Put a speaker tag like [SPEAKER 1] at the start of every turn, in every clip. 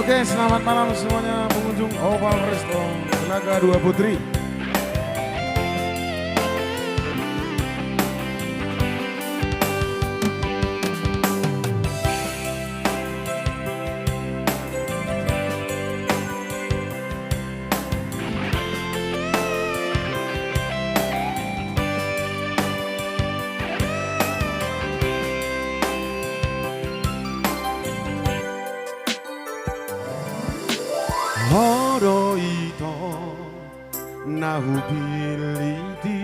[SPEAKER 1] Oke, selamat malam semuanya pengunjung Oval Resto Telaga Dua Putri. Horo ito nahu piliti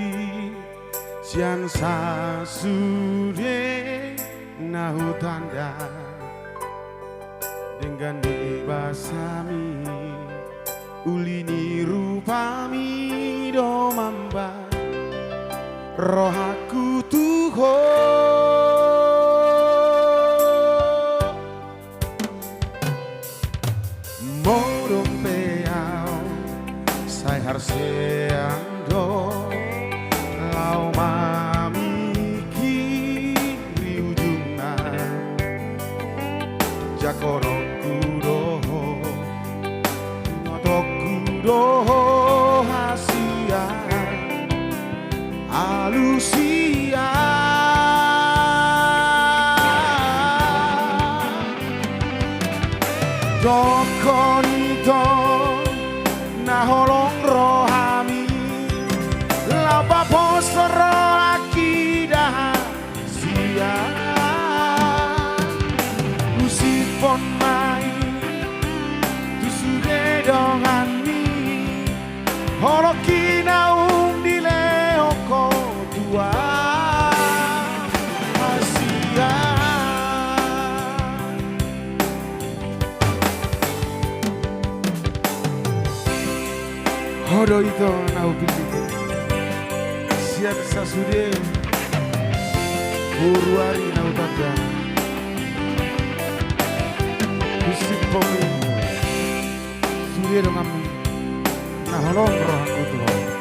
[SPEAKER 1] sian sasude nahu tanda dengan dibasami ulini rupami domamba rohaku tuho sai harseando lau mamiki riujuna jakorokudoho notokudoho hasia alusia dokonito naholong rohami lapa posoro akidah sia usipon mai tusude dongani holokina dile oko tua asia Hodo ito nau pilih siap sasude buruari nau tanda kusip pomi sude dong kami nah holong roh aku tuh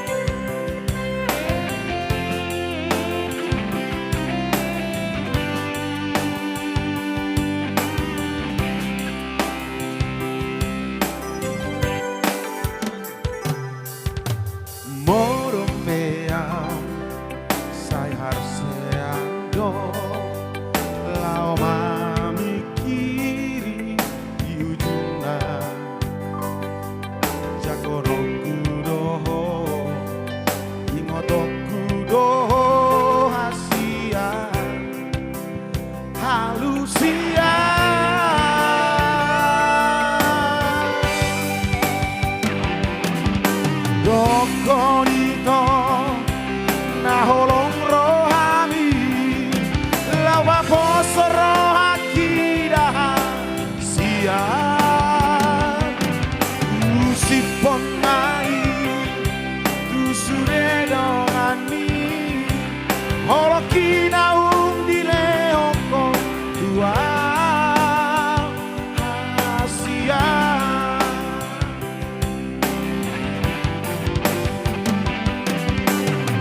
[SPEAKER 1] lau mamikiri diujuna jakorokudoho ingotokudoho hasia halusia dokonito naholong posoro akidah sia usipon mai tusure dongani holokina dile oko tua hasia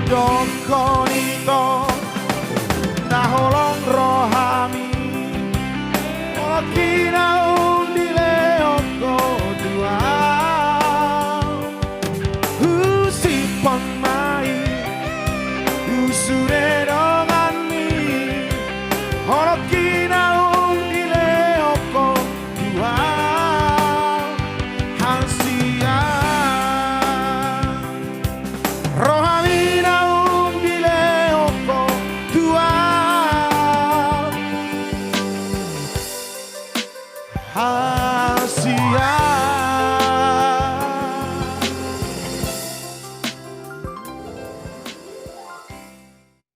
[SPEAKER 1] dokonito naholong rohami Wakina